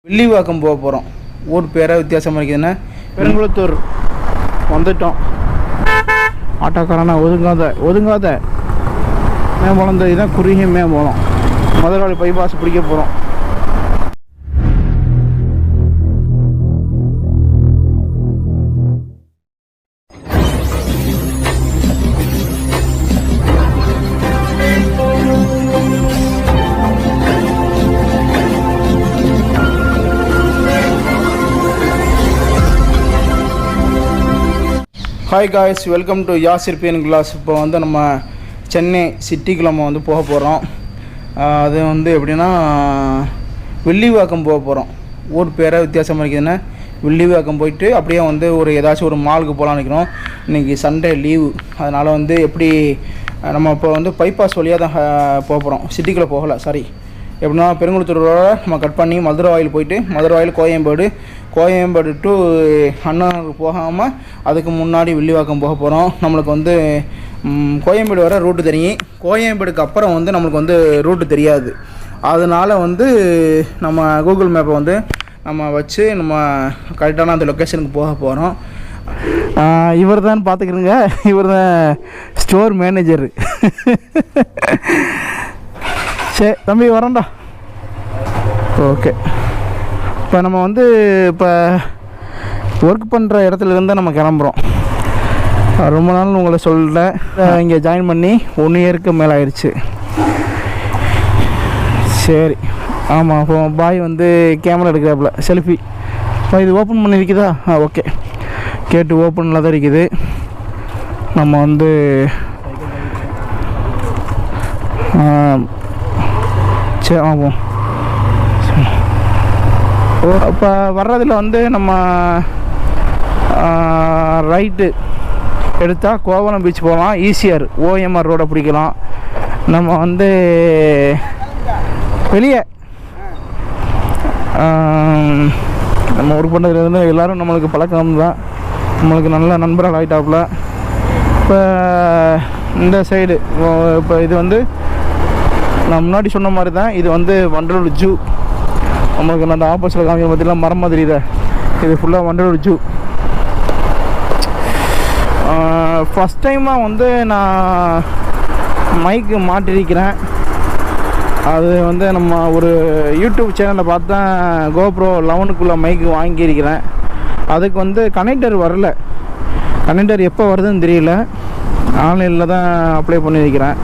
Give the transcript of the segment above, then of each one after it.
வில்லிவாக்கம் போக போகிறோம். ஊர் பேரை வித்தியாசமாக இருக்குதுன்னா பெருங்குளத்தூர் வந்துட்டோம். ஆட்டோக்காரனா ஒதுங்காத மேம்பாலம். இந்த இதுதான் குறுகிய மேம்பாலம். மதுரவாழி பைபாஸ் பிடிக்க போகிறோம். Hi guys, welcome to Yasir பேன் கிளாஸ். இப்போ வந்து நம்ம சென்னை சிட்டிக்குள்ள நம்ம வந்து போக போகிறோம். அது வந்து எப்படின்னா வில்லிவாக்கம் போக போகிறோம். ஊர் பேரை வித்தியாசமாக இருக்குதுன்னா வில்லிவாக்கம் போயிட்டு அப்படியே வந்து ஏதாச்சும் ஒரு மாலுக்கு போகலான்னு நினைக்கிறோம். இன்றைக்கி சண்டே லீவு, அதனால் வந்து எப்படி நம்ம இப்போ வந்து பைபாஸ் வழியாக தான் போக போகிறோம். சிட்டிக்குள்ளே போகலை, சாரி. எப்படின்னா பெருங்குளத்தூரோட நம்ம கட் பண்ணி மதுரவாயில் போயிட்டு மதுரவாயில் கோயம்பேடு டு அண்ணா போகாமல் அதுக்கு முன்னாடி வில்லிவாக்கம் போக போகிறோம். நம்மளுக்கு வந்து கோயம்பேடு வர ரூட்டு தெரியும். கோயம்பேடுக்கு அப்புறம் வந்து நம்மளுக்கு வந்து ரூட்டு தெரியாது. அதனால் வந்து நம்ம கூகுள் மேப்பை வந்து நம்ம வச்சு நம்ம கரெக்டான அந்த லொக்கேஷனுக்கு போக போகிறோம். இவர் தான் பார்த்துக்கிறோங்க, இவர் தான் ஸ்டோர் மேனேஜரு. சரி தம்பி, வரேன்டா. ஓகே, இப்போ நம்ம வந்து இப்போ ஒர்க் பண்ணுற இடத்துலேருந்து நம்ம கிளம்புறோம். ரொம்ப நாள் உங்களை சொல்கிறேன், இங்கே ஜாயின் பண்ணி 1 இயருக்கு மேலே ஆயிடுச்சு. சரி, ஆமாம். இப்போ பாய் வந்து கேமரா எடுக்கிறாப்புல, செல்ஃபி. இப்போ இது ஓப்பன் பண்ணியிருக்குதா? ஓகே, கேட்டு ஓப்பனில் தான் இருக்குது. நம்ம வந்து சரி ஆமாம். இப்போ வர்றதில் வந்து நம்ம ரைட்டு எடுத்தால் கோவளம் பீச் போகலாம். ஈசிஆர் ஓஎம்ஆர் ரோடை பிடிக்கலாம். நம்ம வந்து வெளியே நம்ம ஒர்க் பண்ணுறதுலேருந்து எல்லோரும் நம்மளுக்கு பழக்கம் தான், நம்மளுக்கு நல்ல நண்பர்கள் ஆகிட்டாப்புல. இப்போ இந்த சைடு இப்போ இது வந்து நான் முன்னாடி சொன்ன மாதிரி தான், இது வந்து வண்டலூர் ஜூ. நம்மளுக்கு அந்த ஆப்போசிட்டில் காமிக்க பார்த்தீங்கன்னா மரம் மாதிரி இதை, இது ஃபுல்லாக வண்டலூர் ஜூ. ஃபஸ்ட் டைமாக வந்து நான் மைக்கு மாட்டிருக்கிறேன். அது வந்து நம்ம ஒரு யூடியூப் சேனலில் பார்த்தா கோப்ரோ 11க்குள்ளே மைக்கு வாங்கியிருக்கிறேன். அதுக்கு வந்து கனெக்டர் வரல. கனெக்டர் எப்போ வருதுன்னு தெரியல. ஆன்லைனில் தான் அப்ளை பண்ணியிருக்கிறேன்.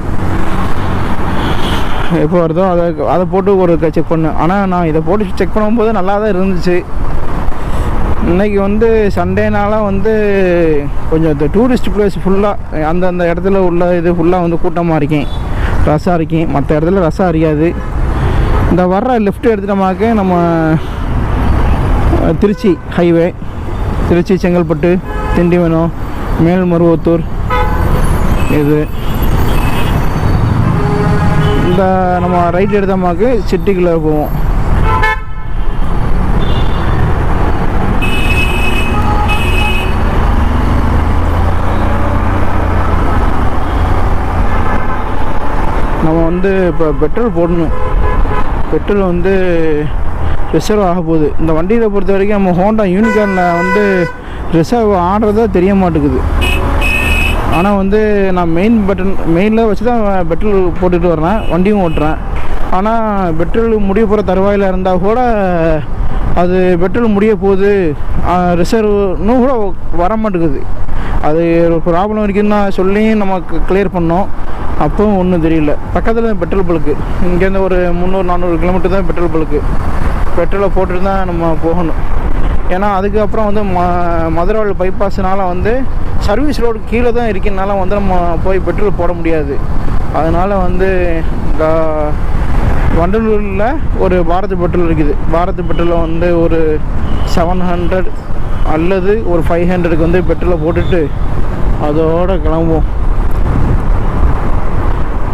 எப்போ வருதோ அதை போட்டு ஒரு செக் பண்ணேன். ஆனால் நான் இதை போட்டு செக் பண்ணும்போது நல்லா தான் இருந்துச்சு. இன்றைக்கி வந்து சண்டேனால வந்து கொஞ்சம் இந்த டூரிஸ்ட் பிளேஸ் ஃபுல்லாக அந்தந்த இடத்துல உள்ள இது ஃபுல்லாக வந்து கூட்டமாக இருக்கேன், ரஷ்ஷாக இருக்கேன். மற்ற இடத்துல ரஷ்ஷாக இருக்காது. இந்த வர்ற லெஃப்ட் எடுத்துட்டோமாக்க நம்ம திருச்சி ஹைவே, திருச்சி செங்கல்பட்டு திண்டிவனம் மேல்மருவத்தூர், இது இந்த நம்ம ரைட் எடுத்தோமாக்கு சிட்டிக்குள்ளே போவோம். நம்ம வந்து இப்போ பெட்ரோல் போடணும். பெட்ரோல் வந்து ரிசர்வ் ஆக போகுது. இந்த வண்டியை பொறுத்த வரைக்கும் நம்ம ஹோண்டா யூனிகார்னில் வந்து ரிசர்வ் ஆடுறதா தெரிய மாட்டேங்குது. ஆனால் வந்து நான் மெயினில் வச்சு தான் பெட்ரோல் போட்டுட்டு வரேன், வண்டியும் ஓட்டுறேன். ஆனால் பெட்ரோல் முடிய போகிற தருவாயில் இருந்தால் கூட அது பெட்ரோல் முடிய போகுது, ரிசர்வ்னு கூட வர மாட்டேங்குது. அது ஒரு ப்ராப்ளம் இருக்குதுன்னு சொல்லி நமக்கு கிளியர் பண்ணோம். அப்போவும் ஒன்றும் தெரியல. பக்கத்தில் பெட்ரோல் பல்க்கு, இங்கேருந்து ஒரு 300-400 கிலோமீட்டர் தான் பெட்ரோல் பல்க்கு. பெட்ரோலை போட்டுட்டு தான் நம்ம போகணும். ஏன்னா அதுக்கப்புறம் வந்து மதுரவாயில் பைபாஸ்னால் வந்து சர்வீஸ் ரோடு கீழே தான் இருக்கிறதுனால வந்து நம்ம போய் பெட்ரோல் போட முடியாது. அதனால் வந்து வண்டலூரில் ஒரு பாரத் பெட்ரோல் இருக்குது. பாரத் பெட்ரோலில் வந்து ஒரு 700 அல்லது ஒரு 500க்கு வந்து பெட்ரோலை போட்டுட்டு அதோடு கிளம்புவோம்.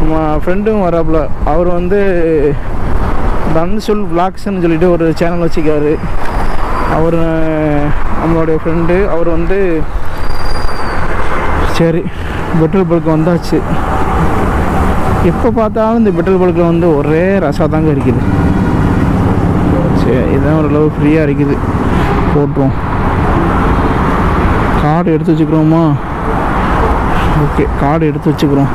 நம்ம ஃப்ரெண்டும் வராப்புல, அவர் வந்து தன்சுல் விளாக்ஸ்ன்னு சொல்லிட்டு ஒரு சேனல் வச்சுக்காரு. அவர் நம்மளுடைய ஃப்ரெண்டு. அவர் வந்து சரி பெட்ரோல் பல்க்கு வந்தாச்சு. எப்போ பார்த்தாலும் இந்த பெட்ரோல் பல்கில் வந்து ஒரே ரசா தாங்க இருக்குது. சரி, இதுதான் ஓரளவு ஃப்ரீயாக இருக்குது. போட்டுருவோம். கார்டு எடுத்து வச்சுக்கிறோமா? ஓகே, கார்டு எடுத்து வச்சுக்கிறோம்.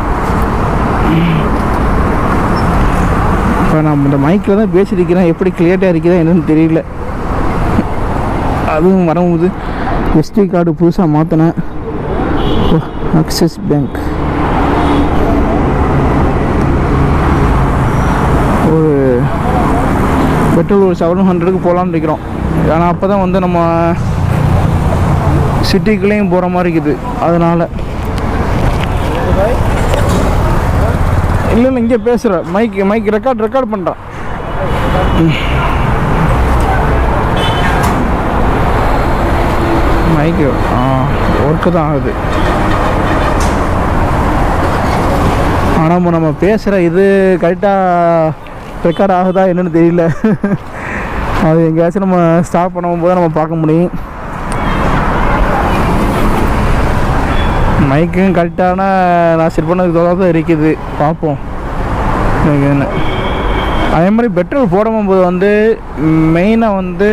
இப்போ நான் இந்த மைக்கில் தான் பேசியிருக்கிறேன். எப்படி கிளியர்ட்டாக இருக்குதா என்னன்னு தெரியல. அதுவும் வரும்போது எஸ்டி கார்டு புதுசாக மாற்றினேன். ஆக்சிஸ் பேங்க் ஒரு பெட்ரோல் ஒரு 700க்கு போகலான்னு இருக்கிறோம். ஏன்னா அப்போ தான் வந்து நம்ம சிட்டிக்குள்ளேயும் போகிற மாதிரி இருக்குது. அதனால் இல்லை இங்கே பேசுகிறேன். மைக் ரெக்கார்ட் பண்ணுறேன். மைக்கு ஒர்க்கு தான் ஆகுது. ஆனால் நம்ம பேசுகிற இது கரெக்டாக ரெக்கார்ட் ஆகுதா என்னன்னு தெரியல. அது எங்கேயாச்சும் நம்ம ஸ்டாப் பண்ணும்போது நம்ம பார்க்க முடியும். மைக்கும் கரெக்டான நான் செட் பண்ணதுக்கு தான் இருக்குது. பார்ப்போம் என்ன. அதே மாதிரி பெட்ரோல் போடும்போது வந்து மெயினாக வந்து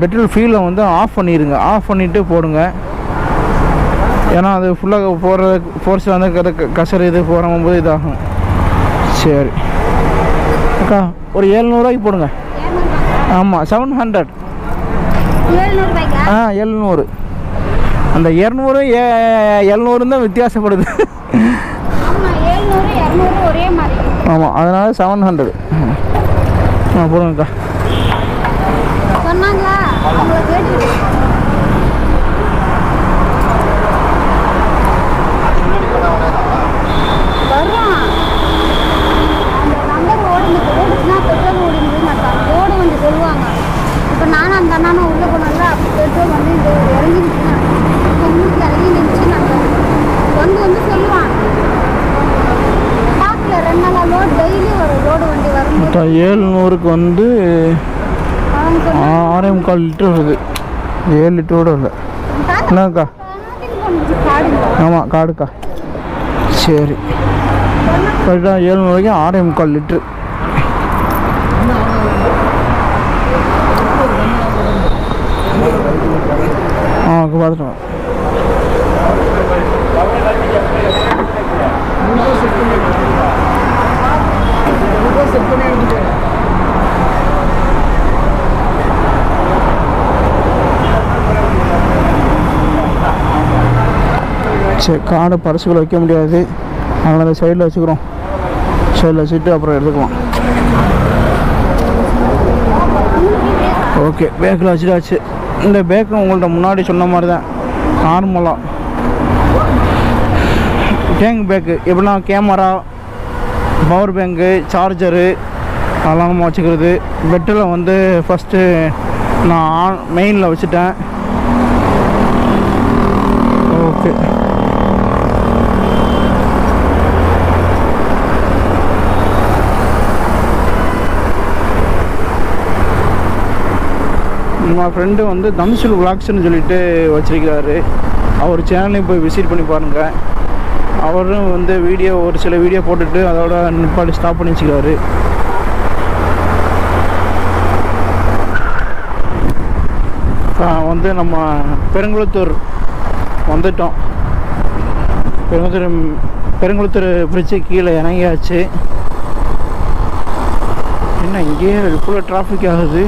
பெட்ரோல் ஃபியூலை வந்து ஆஃப் பண்ணிடுங்க. ஆஃப் பண்ணிவிட்டு போடுங்க. ஏன்னா அது ஃபுல்லாக போகிற ஃபோர்ஸில் வந்து கசர் இது போகும்போது இதாகும். சரி அக்கா, ஒரு 700 போடுங்க. ஆமாம், 700. 700. அந்த 200 700 தான் வித்தியாசப்படுது. ஆமாம், அதனால் 700. போடுங்கக்கா. இப்போ 700க்கு வந்து 6.25 லிட்டர் வருது. 7 லிட்டரோட இல்லை என்னக்கா? ஆமாம், கார்டுக்கா. சரி, கரெக்டாக 700க்கு 6.25 லிட்ரு. பார்த்துட்டோம். சரி, கார்டை பர்சுக்குள்ள வைக்க முடியாது. அதனால் அந்த சைடில் வச்சுக்கிறோம். சைடில் வச்சுட்டு அப்புறம் எடுத்துக்கலாம். ஓகே, பேக்கில் வச்சுட்டாச்சு. இந்த பேக்கு உங்கள்கிட்ட முன்னாடி சொன்ன மாதிரி தான் நார்மலாக டேங்க் பேக்கு. எப்படின்னா கேமரா, பவர் பேங்க்கு, சார்ஜரு அதெல்லாம் நம்ம வச்சுக்கிறது. பெட்டில் வந்து ஃபஸ்ட்டு நான் மெயினில் வச்சுட்டேன். ஓகே, நம்ம ஃப்ரெண்டு வந்து தனுஷுல் விளாக்ஸ்ன்னு சொல்லிட்டு வச்சிருக்கிறாரு. அவர் சேனலையும் போய் விசிட் பண்ணி பாருங்கள். அவரும் வந்து ஒரு சில வீடியோ போட்டுட்டு அதோட நிப்பாடி ஸ்டாப் பண்ணி வச்சுக்கிறாரு. வந்து நம்ம பெருங்குளத்தூர் வந்துட்டோம். பெருங்குளத்தூர் பிரிட்ஜு கீழே இறங்கியாச்சு. என்ன இங்கேயே இவ்வளோ டிராஃபிக் ஆகுது.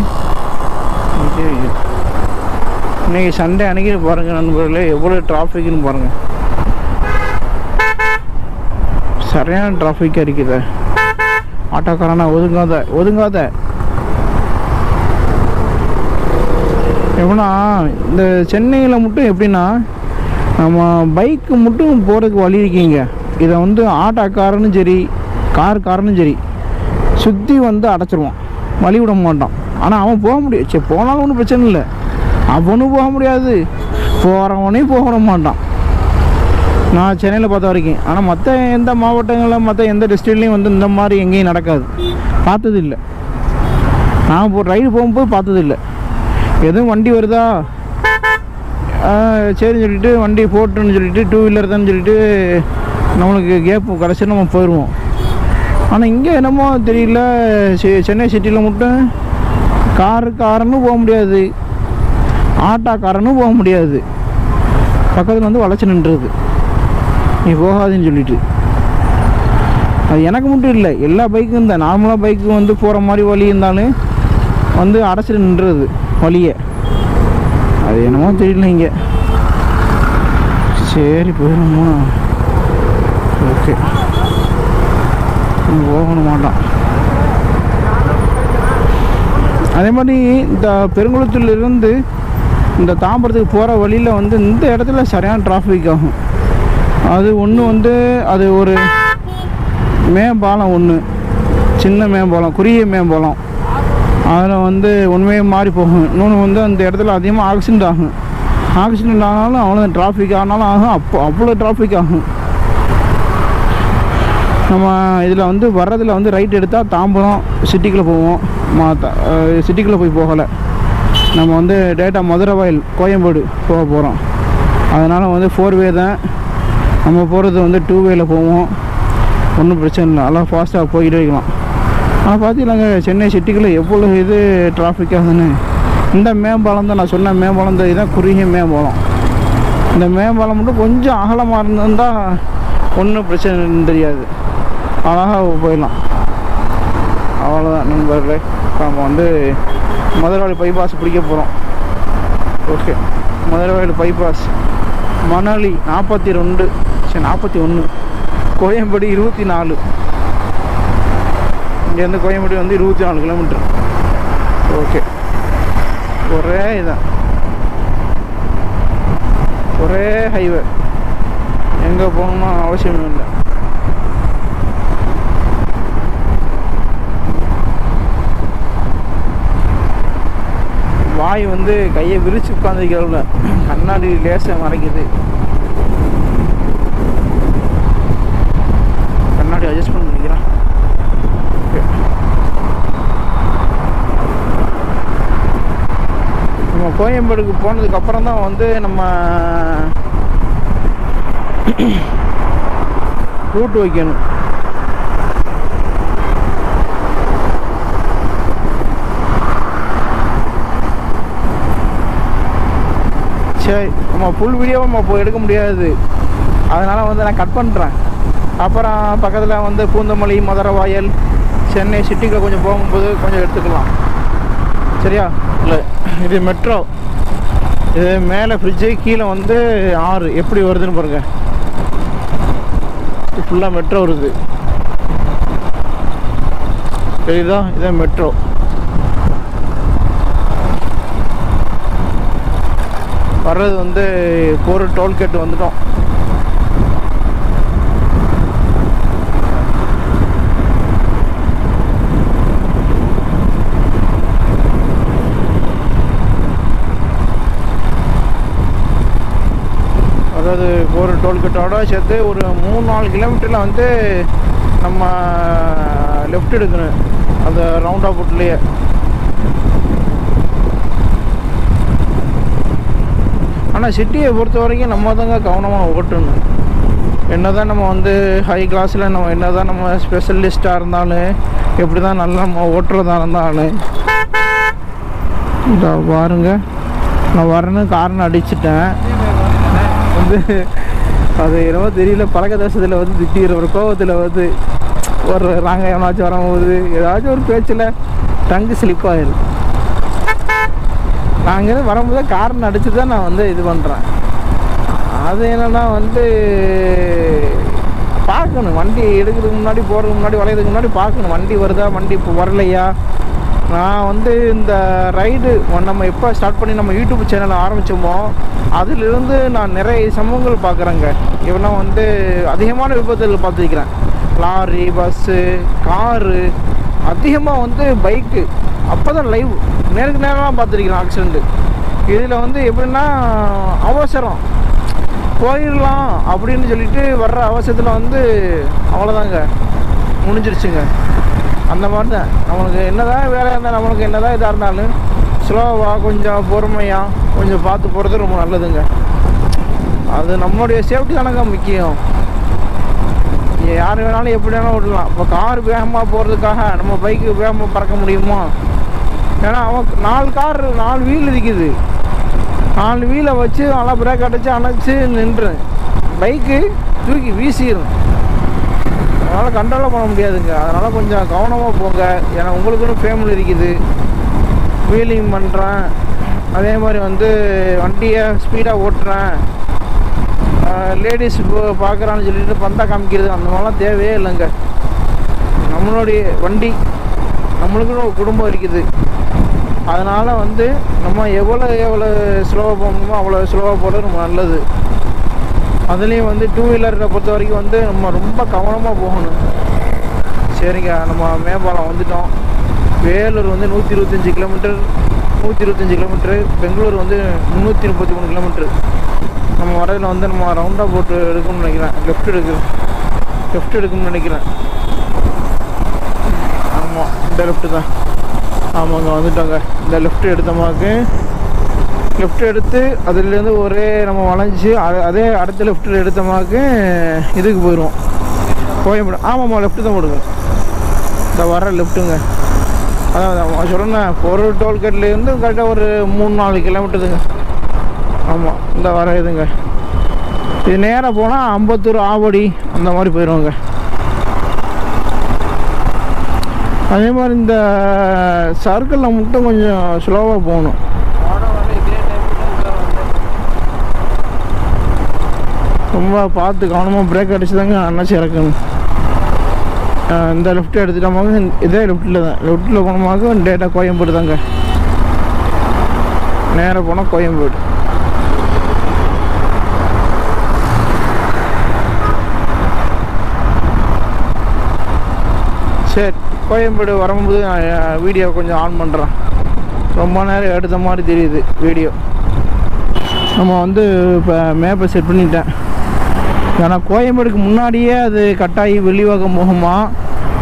இன்னைக்கு சண்டே அன்னைக்கு பாருங்கள் நண்பர்களே, எவ்வளோ டிராஃபிக்னு பாருங்கள். சரியான டிராஃபிக்காக இருக்குது. ஆட்டோக்காரனா ஒதுங்காத. எப்படின்னா இந்த சென்னையில் மட்டும் எப்படின்னா நம்ம பைக்கு மட்டும் போகிறதுக்கு வழி இருக்கீங்க. இதை வந்து ஆட்டோக்காரனும் சரி காருக்காரனும் சரி சுற்றி வந்து அடைச்சிருவான், வழி விட மாட்டான். ஆனால் அவன் போக முடியும். சரி, போனாலும் ஒன்றும் பிரச்சனை இல்லை. அவனும் போக முடியாது, போகிறவனையும் போக விட மாட்டான். நான் சென்னையில் பார்த்த வரைக்கும். ஆனால் மற்ற எந்த மாவட்டங்களில் மற்ற எந்த டிஸ்ட்ரிக்ட்லேயும் வந்து இந்த மாதிரி எங்கேயும் நடக்காது. பார்த்ததில்லை. நான் இப்போ ரைடு போகும்போது பார்த்ததில்லை. எதுவும் வண்டி வருதா சரின்னு சொல்லிட்டு வண்டி போட்டுன்னு சொல்லிட்டு 2 வீலர் தான் சொல்லிட்டு நம்மளுக்கு கேப்பு கடைசி நம்ம போயிடுவோம். ஆனால் இங்கே என்னமோ தெரியல, சென்னை சிட்டியில் மட்டும் காருக்காரனும் போக முடியாது, ஆட்டோக்காரனும் போக முடியாது. பக்கத்தில் வந்து வளைச்சி நின்றுது, நீ போகாதுன்னு சொல்லிட்டு. அது எனக்கு மட்டும் இல்லை, எல்லா பைக்கும் இந்த நார்மலாக பைக்கு வந்து போகிற மாதிரி வழி இருந்தாலும் வந்து அடைச்சிட்டு நின்றுது வழியை. அது என்னமோ தெரியல இங்கே. சரி போயிடுமா, ஓகே போகணும் மாட்டான். அதே மாதிரி இந்த பெருங்குளத்தூர்லேருந்து இந்த தாம்பரத்துக்கு போகிற வழியில் வந்து இந்த இடத்துல சரியான டிராஃபிக் ஆகும். அது ஒன்று வந்து அது ஒரு மேம்பாலம், ஒன்று சின்ன மேம்பாலம், குறுகிய மேம்பாலம். அதில் வந்து உண்மையே மாறி போகும். இன்னொன்று வந்து அந்த இடத்துல அதிகமாக ஆக்சிடெண்ட் ஆகும். ஆக்சிடெண்ட் ஆனாலும் அவ்வளோ டிராஃபிக் ஆனாலும் ஆகும், அவ்வளோ டிராஃபிக் ஆகும். நம்ம இதில் வந்து வர்றதில் வந்து ரைட் எடுத்தால் தாம்பரம் சிட்டிக்குள்ளே போவோம். சிட்டிக்குள்ளே போகலை, நம்ம வந்து டேரெக்டாக மதுரை வாயில் கோயம்பேடு போக போகிறோம். அதனால் வந்து 4 வே தான். நம்ம போகிறது வந்து 2 வேயில் போவோம், ஒன்றும் பிரச்சனை இல்லை, நல்லா ஃபாஸ்ட்டாக போய்கிட்டே இருக்கலாம். ஆனால் பார்த்தீங்கன்னாங்க சென்னை சிட்டிக்குள்ளே எவ்வளோ இது டிராஃபிக் ஆகுதுன்னு. இந்த மேம்பாலம் தான் நான் சொன்ன மேம்பாலம் தான், இதுதான் குறுகிய மேம்பாலம். இந்த மேம்பாலம் மட்டும் கொஞ்சம் அகலமாக இருந்திருந்தால் ஒன்றும் பிரச்சனை தெரியாது, அழகாக போயிடலாம். அவ்வளோதான் நண்பர்களே. நம்ம வந்து மதுரவாயில் பைபாஸ் பிடிக்க போகிறோம். ஓகே, மதுரவாயில் பைபாஸ் மணலி 42, சரி 41, கோயம்பேடு 24. இங்கேருந்து கோயம்பேடு வந்து 24 கிலோமீட்டர். ஓகே, ஒரே இதான், ஒரே ஹைவே, எங்கே போகணும்னு அவசியம் இல்லை. வாய் வந்து கையை விரிச்சு உட்காந்துக்கிறதுல கண்ணாடி லேசாக மறைக்குது. கண்ணாடி அட்ஜஸ்ட் பண்ணி பண்ணிக்கிறேன். நம்ம கோயம்பேடுக்கு போனதுக்கு அப்புறம் தான் வந்து நம்ம ரூட் வைக்கணும். சரி, நம்ம ஃபுல் வீடியோவை நம்ம எடுக்க முடியாது, அதனால் வந்து நான் கட் பண்ணுறேன். அப்புறம் பக்கத்தில் வந்து பூந்தமல்லி, மதுரவாயல், சென்னை சிட்டிக்குள்ள கொஞ்சம் போகும்போது கொஞ்சம் எடுத்துக்கலாம். சரியா? இல்லை, இது மெட்ரோ. இது மேலே ஃப்ரிட்ஜு, கீழே வந்து ஆறு, எப்படி வருதுன்னு பாருங்க. ஃபுல்லாக மெட்ரோ வருது, தெரியுதா? இதான் மெட்ரோ. வர்றது வந்து ஒரு டோல்கேட் வந்துட்டோம். அதாவது ஒரு டோல்கேட்டோட சேர்த்து ஒரு 3-4 கிலோமீட்டரில் வந்து நம்ம லெஃப்ட் எடுக்கணும், அந்த ரவுண்ட் ஆஃப்லேயே. ஆனால் சிட்டியை பொறுத்த வரைக்கும் நம்ம தாங்க கவனமாக ஓட்டணும். என்ன தான் நம்ம வந்து ஹை கிளாஸில் நம்ம என்ன தான் நம்ம ஸ்பெஷலிஸ்ட்டாக இருந்தாலும், எப்படி தான் நல்லா நம்ம ஓட்டுறதா இருந்தாலும். இதோ பாருங்க, நான் வரேன்னு காரணம் அடிச்சிட்டேன். வந்து அது என்னவோ தெரியல, பழக்க தேசத்தில் வந்து திட்டிகிற ஒரு கோபத்தில் வந்து ஒரு நாங்கள் எவனாச்சும் வரும்போது ஏதாச்சும் ஒரு பேச்சில் டங்கு ஸ்லிப் ஆயிடும். நாங்கள் வரும்போது காரணம் அடிச்சு தான் நான் வந்து இது பண்ணுறேன். அது என்னென்னா வந்து பார்க்கணும், வண்டி எடுக்கிறதுக்கு முன்னாடி, போகிறதுக்கு முன்னாடி, வளையதுக்கு முன்னாடி பார்க்கணும் வண்டி வருதா, வண்டி இப்போ வரலையா. நான் வந்து இந்த ரைடு நம்ம எப்போ ஸ்டார்ட் பண்ணி நம்ம யூடியூப் சேனலை ஆரம்பித்தோமோ அதிலிருந்து நான் நிறைய சம்பவங்கள் பார்க்குறேங்க. இவெல்லாம் வந்து அதிகமான விபத்துகள் பார்த்துருக்கிறேன். லாரி, பஸ்ஸு, காரு, அதிகமாக வந்து பைக்கு. அப்போ தான் லைவ் நேருக்கு நேரமாக பார்த்துருக்கிறேன் ஆக்சிடெண்ட்டு. இதில் வந்து எப்படின்னா அவசரம் போயிடலாம் அப்படின்னு சொல்லிட்டு வர்ற அவசரத்தில் வந்து அவ்வளோதாங்க, முடிஞ்சிருச்சுங்க. அந்த மாதிரி தான் நம்மளுக்கு என்ன தான் வேலையாக இருந்தால், நம்மளுக்கு என்ன தான் இதாக இருந்தாலும் ஸ்லோவாக கொஞ்சம் பொறுமையாக கொஞ்சம் பார்த்து போகிறது ரொம்ப நல்லதுங்க. அது நம்மளுடைய சேஃப்டி தானங்க முக்கியம். யார் வேணாலும் எப்படி வேணாலும் விடலாம். இப்போ கார் வேகமாக போகிறதுக்காக நம்ம பைக்கு வேகமாக பறக்க முடியுமா? ஏன்னா அவன் 4 வீல் இருக்குது, 4 வீலை வச்சு நல்லா பிரேக் அணைச்சி நின்றுறேன். பைக்கு தூக்கி வீசிடும், அதனால் கண்ட்ரோலாக பண்ண முடியாதுங்க. அதனால் கொஞ்சம் கவனமாக போங்க. ஏன்னா உங்களுக்குன்னு ஃபேமிலி இருக்குது, வீலிங் பண்ணுறேன், அதே மாதிரி வந்து வண்டியை ஸ்பீடாக ஓட்டுறேன், லேடிஸ் பார்க்குறான்னு சொல்லிட்டு பந்தா காமிக்கிறது அந்த மாதிரிலாம் தேவையே இல்லைங்க. நம்மளுடைய வண்டி, நம்மளுக்குன்னு ஒரு குடும்பம் இருக்குது. அதனால் வந்து நம்ம எவ்வளோ ஸ்லோவாக போகணுமோ அவ்வளோ ஸ்லோவாக போகிறது ரொம்ப நல்லது. அதுலேயும் வந்து 2 வீலரை பொறுத்த வரைக்கும் வந்து நம்ம ரொம்ப கவனமாக போகணும். சரிங்க, நம்ம மேம்பாலம் வந்துட்டோம். வேலூர் வந்து 125 கிலோமீட்டர், 125 கிலோமீட்டரு. பெங்களூர் வந்து 333 கிலோமீட்டரு. நம்ம வரையில் வந்து நம்ம ரவுண்டாக போட்டு எடுக்கணும்னு நினைக்கிறேன். லெஃப்ட் எடுக்கணும்னு நினைக்கிறேன். ஆமாம், இந்த லெஃப்ட்டு தான். ஆமாங்க, வந்துட்டோங்க. இந்த லெஃப்ட் எடுத்தமாக்கு லெஃப்ட் எடுத்து அதுலேருந்து ஒரே நம்ம வளைஞ்சி அதே அடுத்த லெஃப்ட்டில் எடுத்தமாக்கு இதுக்கு போயிடுவோம், கோயம்பேடு. ஆமாம்மா, லெஃப்ட்டு தான் போடுங்க. இந்த வர லெஃப்ட்டுங்க. அதான் சொல்கிறேன், பொருள் டோல்கேட்லேருந்து கரெக்டாக ஒரு 3-4 கிலோமீட்டருதுங்க. ஆமாம், இந்த வர இதுங்க. இது நேராக போனால் அம்பத்தூர், ஆவடி அந்த மாதிரி போயிடுவோங்க. அதே மாதிரி இந்த சர்க்கிளில் மட்டும் கொஞ்சம் ஸ்லோவாக போகணும். ரொம்ப பார்த்து கவனமாக பிரேக் அடிச்சு தாங்க அண்ணாச்சி இறக்கணும். இந்த லெஃப்ட் எடுத்துட்டோமாக இதே லெஃப்ட்டில் போனோமாக டேட்டா கோயம்பேடு தாங்க. நேராக போனால் கோயம்பேடு. சரி, கோயம்பேடு வரும்போது நான் வீடியோ கொஞ்சம் ஆன் பண்ணுறேன். ரொம்ப நேரம் எடுத்த மாதிரி தெரியுது வீடியோ. நம்ம வந்து இப்போ மேப்பை செட் பண்ணிட்டேன். ஏன்னா கோயம்பேடுக்கு முன்னாடியே அது கட்டாயி வெள்ளிவாக்கம் போகுமா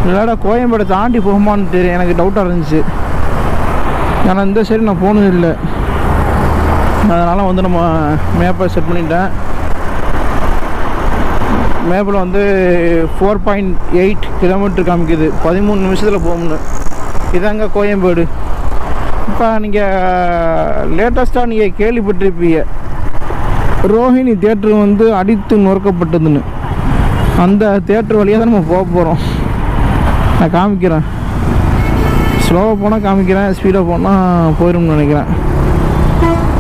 இல்லாட்டா கோயம்பேடை தாண்டி போகுமான்னு தெரியும், எனக்கு டவுட்டாக இருந்துச்சு. ஏன்னா இந்த சைடு நான் போனதில்லை. அதனால் வந்து நம்ம மேப்பை செட் பண்ணிட்டேன். மேப்பில் வந்து 4.8 கிலோமீட்டர் காமிக்குது, 13 நிமிஷத்தில் போகணுன்னு. இதாங்க கோயம்பேடு. இப்போ நீங்கள் லேட்டஸ்ட்டாக நீங்கள் கேள்விப்பட்டிருப்பீங்க, ரோஹிணி தேட்ரு வந்து அடித்து நொறுக்கப்பட்டதுன்னு. அந்த தேட்ரு வழியாக தான் நம்ம போக போகிறோம். நான் காமிக்கிறேன், ஸ்லோவாக போனால் காமிக்கிறேன், ஸ்பீடாக போனால் போயிடும்னு நினைக்கிறேன்.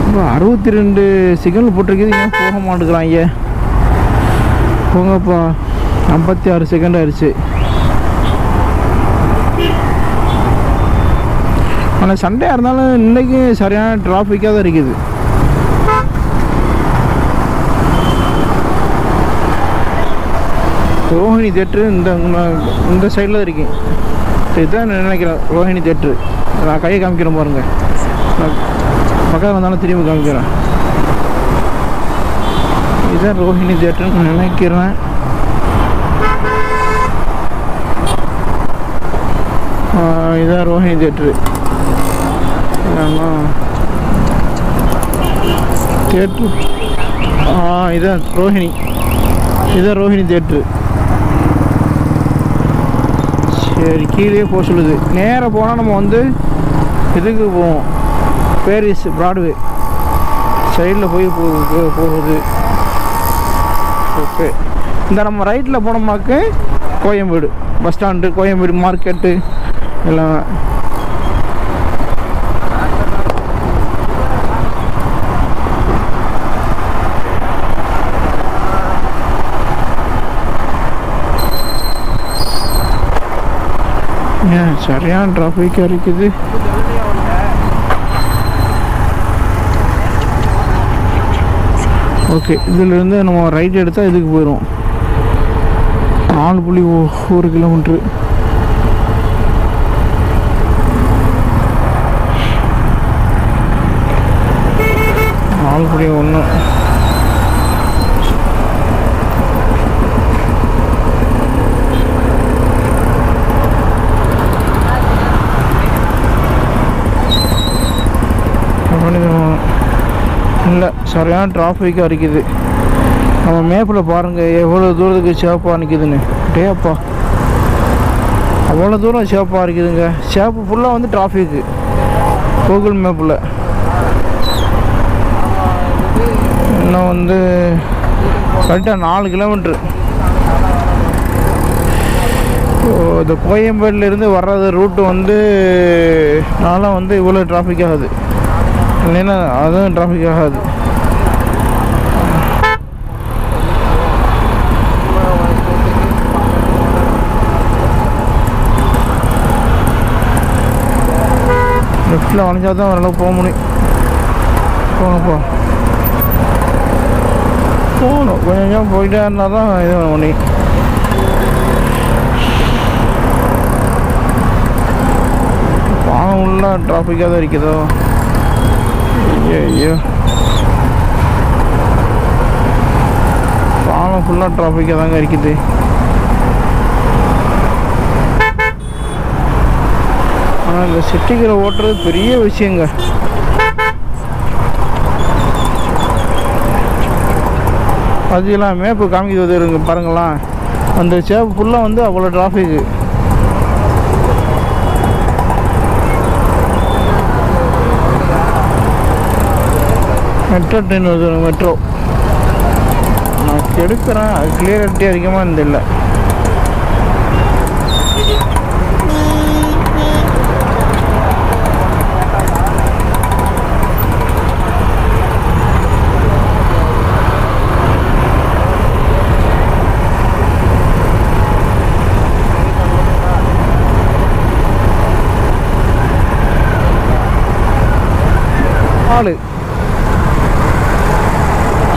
இப்போ 62 சிக்னல் போட்டிருக்குது, ஏன் போக மாட்டேங்கிறாங்க? போங்கப்பா, 56 செகண்ட் ஆயிடுச்சு. ஆனால் சண்டேயாக இருந்தாலும் இன்றைக்கி சரியான டிராஃபிக்காக தான் இருக்குது. ரோஹிணி தேட்ரு இந்த சைடில் தான் இருக்கேன். இதுதான் நினைக்கிறேன் ரோஹிணி தேட்ரு. நான் கையை காமிக்கிறேன் பாருங்கள், நான் பக்கத்தில் வந்தாலும் திரும்பி காமிக்கிறேன். இதுதான் ரோஹிணி தேட்டர்னு நினைக்கிறேன். இதுதான் ரோஹிணி தேட்ரு. தேட்ரு இதுதான் ரோஹிணி தேட்ரு. சரி, கீழே போக சொல்லுது. நேராக போனால் நம்ம வந்து இதுக்கு போவோம், பேரிஸ் பிராட்வே சைடில் போய் போகுது. ஓகே, இந்த நம்ம ரைட்டில் போனோமாக்கு Koyambedu bus stand, Koyambedu market எல்லாம். சரியான டிராஃபிக்காக இருக்குது. ஓகே, இதிலிருந்து நம்ம ரைட் எடுத்தால் இதுக்கு போயிடும். 4.1 கிலோமீட்ரு. ஒன்று. இல்லை, சரியான டிராஃபிக்காக இருக்குது. நம்ம மேப்பில் பாருங்கள் எவ்வளோ தூரத்துக்கு சேப்பாக நிற்கிதுன்னு. டேப்பா, அவ்வளோ தூரம் சேப்பாக இருக்குதுங்க. சேப்பு ஃபுல்லாக வந்து டிராஃபிக்கு. கூகுள் மேப்பில். இன்னும் வந்து கரெக்டாக 4 கிலோமீட்ரு. இந்த கோயம்பேடுலேருந்து வர்றது ரூட்டு வந்து நானும் வந்து இவ்வளோ டிராஃபிக் ஆகுது, இல்லைன்னா அதுவும் டிராஃபிக் ஆகாது. லெஃப்டில் வளைஞ்சா தான் ஓரளவு போக முடியும். போகணும்ப்பா, போகணும். கொஞ்சம் கொஞ்சம் போயிட்டே இருந்தால் தான் இது பண்ண முடியும். பாலம் ஃபுல்லாக டிராஃபிக்காக தான் இருக்குதோ. ஐயோ, பாலம் ஃபுல்லாக டிராஃபிக்காக தாங்க இருக்குது. ஆனால் இந்த சிட்டிக்குள்ள ஓட்டுறது பெரிய விஷயங்க. பார்த்தீங்களா, மேப்பு காமிக்கிறது இருங்க பாருங்களா. அந்த சேப்பு ஃபுல்லாக வந்து அவ்வளோ டிராஃபிக்கு. மெட்ரோ ட்ரெயின் வருது. மெட்ரோ நான் எடுக்கிறேன், அது கிளியரிட்டி அதிகமாக இருந்தில்லை.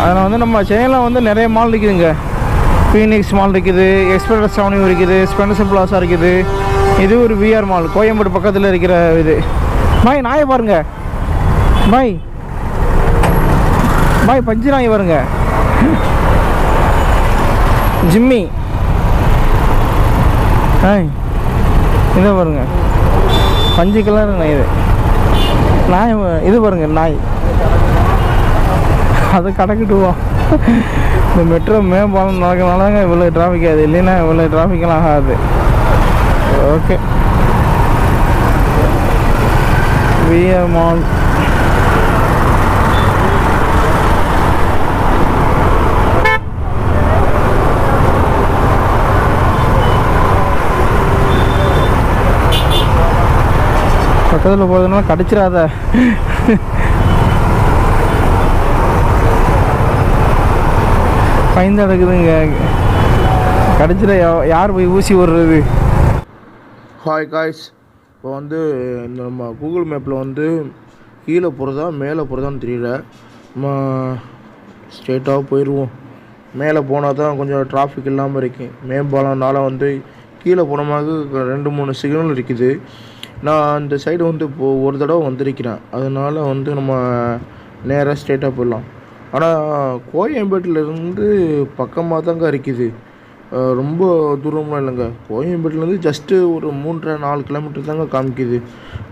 அதில் வந்து நம்ம சென்னையில் வந்து நிறைய மால் இருக்குதுங்க. ஃபீனிக்ஸ் மால் இருக்குது, எக்ஸ்பிரஸ் அவென்யூ இருக்குது, ஸ்பெண்டர் பிளாசா இருக்குது. இது ஒரு விஆர் மால், கோயம்பேடு பக்கத்தில் இருக்கிற இது. பாய் நாயை பாருங்க, பாய் பாய் பஞ்சு நாயை பாருங்க, ஜிம்மி. ஹாய், இதை பாருங்க, பஞ்சு கலர் நாய். இது நாய், இது பாருங்க நாய், அதை கணக்கிட்டுவோம். இந்த மெட்ரோ மேம்பாலம் நடக்கிறனால இவ்வளோ டிராஃபிக் ஆகுது, இல்லைன்னா இவ்வளோ டிராஃபிக்கெலாம் ஆகாது. Okay, VR mall. பக்கத்தில் போகிறதுனால கடிச்சிடாத. பயந்து நடக்குதுங்க, கடிச்சிட யார் போய் ஊசி விடுறது. ஹாய் காய்ஸ், இப்போ வந்து நம்ம கூகுள் மேப்பில் வந்து கீழே போகிறதா மேலே போகிறதான்னு தெரியல. நம்ம ஸ்ட்ரெயிட்டாக போயிடுவோம். மேலே போனால் தான் கொஞ்சம் டிராஃபிக் இல்லாமல் இருக்குது. மேம்பாலம்னால வந்து கீழே போனமாக 2-3 சிக்னல் இருக்குது. நான் அந்த சைடு வந்து இப்போது ஒரு தடவை வந்திருக்கிறேன், அதனால் வந்து நம்ம நேராக ஸ்ட்ரெயிட்டாக போயிடலாம். ஆனால் கோயம்பேட்டிலேருந்து பக்கமாக தாங்க இருக்குது, ரொம்ப தூரமாக இல்லைங்க. கோயம்பேட்டிலேருந்து ஜஸ்ட்டு ஒரு 3-4 கிலோமீட்டர் தாங்க காமிக்குது.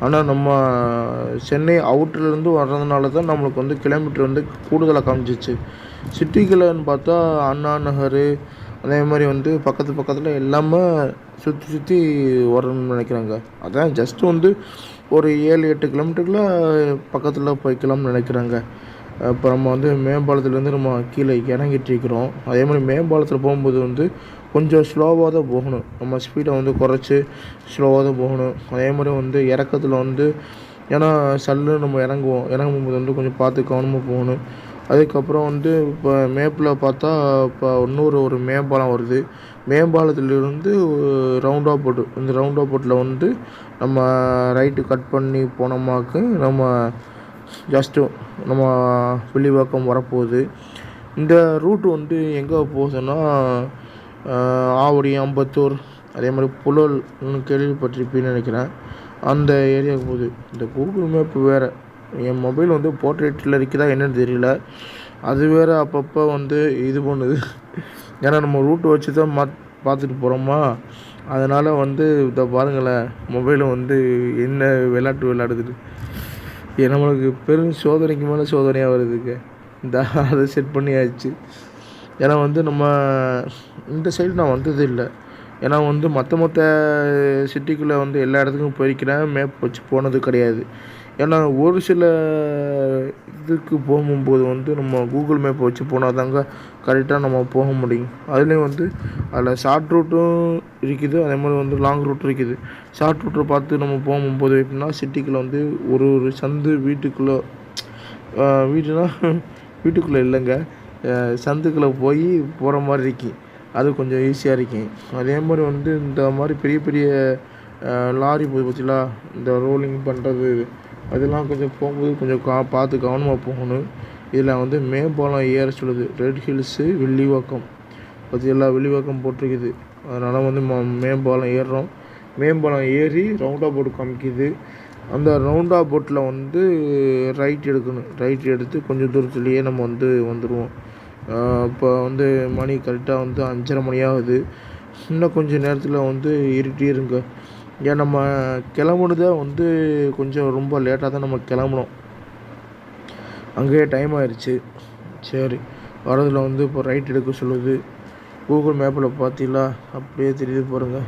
ஆனால் நம்ம சென்னை அவுட்டர்லேருந்து வர்றதுனால தான் நம்மளுக்கு வந்து கிலோமீட்டர் வந்து கூடுதலாக காமிச்சிச்சு. சிட்டிக்குள்ளன்னு பார்த்தா அண்ணா நகர் அதே மாதிரி வந்து பக்கத்தில் எல்லாமே சுற்றி வரணும்னு நினைக்கிறாங்க. அதான் ஜஸ்ட்டு வந்து ஒரு 7-8 கிலோமீட்டருக்குள்ள பக்கத்தில் போய்க்கலாம்னு நினைக்கிறாங்க. இப்போ நம்ம வந்து மேம்பாலத்துலேருந்து நம்ம கீழே இறங்கிட்டுருக்கிறோம். அதே மாதிரி மேம்பாலத்தில் போகும்போது வந்து கொஞ்சம் ஸ்லோவாக தான் போகணும். நம்ம ஸ்பீடை வந்து குறைச்சி ஸ்லோவாக தான் போகணும். அதே மாதிரி வந்து இறக்கத்தில் வந்து, ஏன்னா சல்லுன்னு நம்ம இறங்கும்போது வந்து கொஞ்சம் பார்த்து கவனமாக போகணும். அதுக்கப்புறம் வந்து இப்போ மேப்பில் பார்த்தா இப்போ ஒரு மேம்பாலம் வருது. மேம்பாலத்திலிருந்து ரவுண்டாக போட்டு, இந்த ரவுண்டாக போட்டில் வந்து நம்ம ரைட்டு கட் பண்ணி போனோமாக்கு நம்ம ஜஸ்ட்டு நம்ம வில்லிவாக்கம் வரப்போகுது. இந்த ரூட்டு வந்து எங்கே போகுதுன்னா ஆவடி, அம்பத்தூர், அதே மாதிரி புழல்னு கேள்விப்பட்டிருப்பேன்னு நினைக்கிறேன், அந்த ஏரியாவுக்கு போகுது. இந்த கூகுள் மேப் வேறு, என் மொபைல் வந்து போர்ட்ரேட்டில் இருக்குதா என்னென்னு தெரியல, அது வேறு அப்பப்போ வந்து இது பண்ணுது. ஏன்னா நம்ம ரூட்டு வச்சு தான் பார்த்துட்டு போகிறோமா, அதனால் வந்து இதை பாருங்களேன், மொபைலை வந்து என்ன விளையாட்டு விளையாடுது. நம்மளுக்கு பெரும் சோதனைக்கு மேலே சோதனையாக வருதுங்க. இந்த அதை செட் பண்ணியாச்சு. ஏன்னா வந்து நம்ம இந்த சைடு நான் வந்தது இல்லை. ஏன்னா வந்து மற்ற சிட்டிக்குள்ளே வந்து எல்லா இடத்துக்கும் போயிருக்கிறேன், மேப் வச்சு போனது கிடையாது. ஏன்னா ஒரு சில இதுக்கு போகும்போது வந்து நம்ம கூகுள் மேப்பை வச்சு போனால் தாங்க கரெக்டாக நம்ம போக முடியும். அதுலேயும் வந்து அதில் ஷார்ட் ரூட்டும் இருக்குது, அதே மாதிரி வந்து லாங் ரூட்டும் இருக்குது. ஷார்ட் ரூட்டை பார்த்து நம்ம போகும்போது எப்படின்னா சிட்டிக்குள்ளே வந்து ஒரு ஒரு சந்து வீட்டுக்குள்ளே வீடுனா வீட்டுக்குள்ளே இல்லைங்க, சந்துக்குள்ளே போய் போகிற மாதிரி இருக்கும். அது கொஞ்சம் ஈஸியாக இருக்கும். அதே மாதிரி வந்து இந்த மாதிரி பெரிய பெரிய லாரி போய் பார்த்தீங்களா, இந்த ரோலிங் பண்ணுறது அதெல்லாம் கொஞ்சம் போகும்போது கொஞ்சம் பார்த்து கவனமாக போகணும். இதில் வந்து மேம்பாலம் ஏற சொல்லுது. ரெட் ஹில்ஸு வில்லிவாக்கம் பார்த்தீங்களா, வில்லிவாக்கம் போட்டிருக்குது. அதனால் வந்து மேம்பாலம் ஏறுறோம். மேம்பாலம் ஏறி ரவுண்டா போர்டு காமிக்குது. அந்த ரவுண்டா போட்டில் வந்து ரைட் எடுக்கணும். ரைட் எடுத்து கொஞ்சம் தூரத்துலேயே நம்ம வந்து வந்துடுவோம். இப்போ வந்து மணி கரெக்டாக வந்து 5:30 மணி ஆகுது. இன்னும் கொஞ்சம் நேரத்தில் வந்து இருட்டிருங்க. ஏன் நம்ம கிளம்புனதே வந்து கொஞ்சம் ரொம்ப லேட்டாக தான் நம்ம கிளம்புனோம். அங்கேயே டைம் ஆயிடுச்சு. சரி, வரதில் வந்து இப்போ ரைட் எடுக்க சொல்லுது. கூகுள் மேப்பில் பார்த்தீங்களா, அப்படியே தெரியுது பாருங்கள்.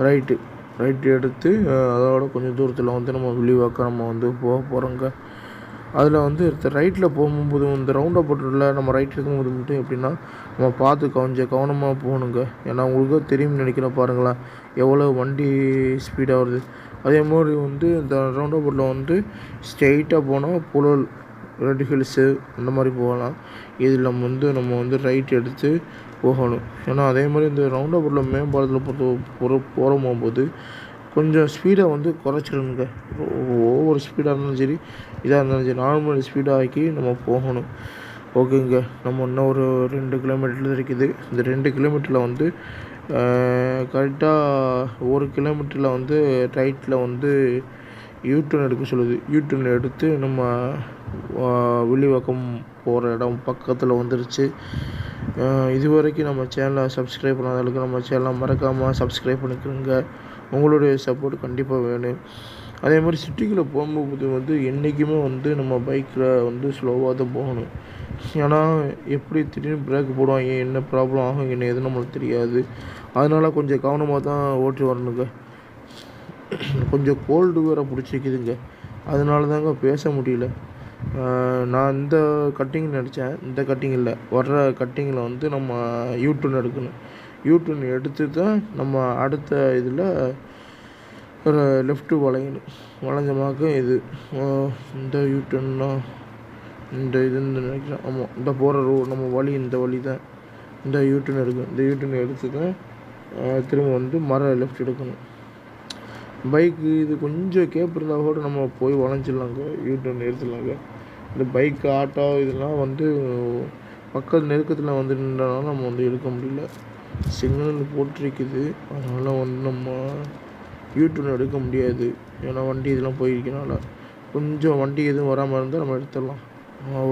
ரைட்டு எடுத்து அதோட கொஞ்சம் தூரத்தில் வந்து நம்ம வில்லிவாக்கம் நம்ம வந்து போக போகிறோங்க. அதில் வந்து ரைட்டில் போகும்போது இந்த ரவுண்டா போட்டில் நம்ம ரைட் எடுக்கும்போது மட்டும் எப்படின்னா நம்ம பார்த்து கொஞ்சம் கவனமாக போகணுங்க. ஏன்னா உங்களுக்கும் தெரியும்னு நினைக்கிறேன் பாருங்களேன், எவ்வளோ வண்டி ஸ்பீடாக வருது. அதே மாதிரி வந்து இந்த ரவுண்டா போட்டில் வந்து ஸ்ட்ரெயிட்டாக போனால் புழல், ரெட் ஹில்ஸு அந்த மாதிரி போகலாம். இதில் நம்ம வந்து ரைட் எடுத்து போகணும். ஏன்னா அதே மாதிரி இந்த ரவுண்டா போட்டில் மேம்பாலத்தில் போகும்போது கொஞ்சம் ஸ்பீடை வந்து குறைச்சிடணுங்க. ஓவர் ஸ்பீடாக இருந்தாலும் சரி, இதாக இருந்தாலும் சரி, நார்மல் ஸ்பீடாக ஆக்கி நம்ம போகணும். ஓகேங்க, நம்ம இன்னும் ஒரு 2 கிலோமீட்டர் இருக்குது. இந்த 2 கிலோமீட்டரில் வந்து கரெக்டாக 1 கிலோமீட்டரில் வந்து ரைட்டில் வந்து யூடர்ன் எடுக்க சொல்லுது. யூடர்ன் எடுத்து நம்ம வில்லிவாக்கம் போகிற இடம் பக்கத்தில் வந்துருச்சு. இது வரைக்கும் நம்ம சேனலை சப்ஸ்கிரைப் பண்ணாதவங்களுக்கு நம்ம சேனலை மறக்காமல் சப்ஸ்கிரைப் பண்ணிக்கிறோங்க. உங்களுடைய சப்போர்ட் கண்டிப்பாக வேணும். அதே மாதிரி சிட்டிக்குள்ளே போகும்போது வந்து என்றைக்குமே வந்து நம்ம பைக்கில் வந்து ஸ்லோவாக தான் போகணும். ஏன்னா எப்படி திடீர்னு பிரேக் போடுவாங்க, என்ன ப்ராப்ளம் ஆகும், என்ன எதுவும் நம்மளுக்கு தெரியாது. அதனால் கொஞ்சம் கவனமாக தான் ஓட்டி வரணுங்க. கொஞ்சம் கோல்டு வேறு பிடிச்சிக்குதுங்க, அதனால தாங்க பேச முடியல. நான் இந்த கட்டிங் நினச்சேன், இந்த கட்டிங் இல்லை, வர்ற கட்டிங்கில் வந்து நம்ம யூடர்ன் எடுக்கணும். யூடர்ன் எடுத்து தான் நம்ம அடுத்த இதில் ஒரு லெஃப்ட்டு வளைஞ்சமாக்க இது இந்த யூடர்ன்னா இந்த இதுன்னு நினைக்கிறேன். ஆமாம், இந்த போகிற நம்ம வழி இந்த வழி தான். இந்த யூடர்ன் எடுக்கணும். இந்த யூடர்ன் எடுத்து தான் திரும்ப வந்து லெஃப்ட் எடுக்கணும். பைக்கு இது கொஞ்சம் கேப் இருந்தால் கூட நம்ம போய் வளைஞ்சிடலாங்க, யூடர்ன் எடுத்துடலாங்க. இந்த பைக்கு, ஆட்டோ இதெல்லாம் வந்து பக்கத்து நெருக்கத்தில் வந்து நின்றனால நம்ம வந்து எடுக்க முடியல. சிக்னல் போட்டிருக்குது, அதனால் வந்து நம்ம யூடர்ன் எடுக்க முடியாது. ஏன்னா வண்டி இதெல்லாம் போயிருக்கனால கொஞ்சம் வண்டி எதுவும் வராமல் இருந்தால் நம்ம எடுத்துடலாம்.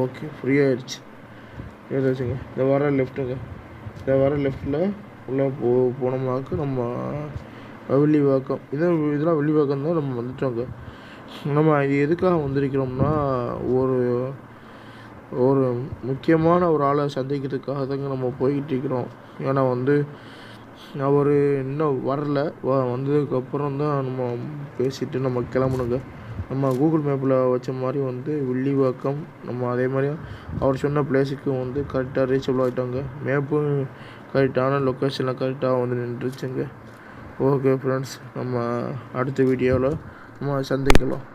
ஓகே, ஃப்ரீயாகிடுச்சு. எடுத்துச்சுங்க. இந்த வர லெஃப்ட்டில் உள்ளே போனோம்னாக்க நம்ம வில்லிவாக்கம். இதெல்லாம் வில்லிவாக்கம் தான் நம்ம வந்துட்டோங்க. நம்ம இது எதுக்காக வந்திருக்கிறோம்னா ஒரு முக்கியமான ஒரு ஆளை சந்திக்கிறதுக்காக தாங்க நம்ம போய்கிட்டு இருக்கிறோம். ஏன்னா வந்து அவர் இன்னும் வரல, வந்ததுக்கப்புறம் தான் நம்ம பேசிவிட்டு நம்ம கிளம்பணுங்க. நம்ம கூகுள் மேப்பில் வச்ச மாதிரி வந்து வில்லிவாக்கம் நம்ம அதே மாதிரி அவர் சொன்ன பிளேஸுக்கு வந்து கரெக்டாக ரீச்சபிள் ஆகிட்டோங்க. மேப்பும் கரெக்டான லொக்கேஷனில் கரெக்டாக வந்து நின்றுச்சுங்க. ஓகே ஃப்ரெண்ட்ஸ், நம்ம அடுத்த வீடியோவில் நம்ம சந்திக்கலாம்.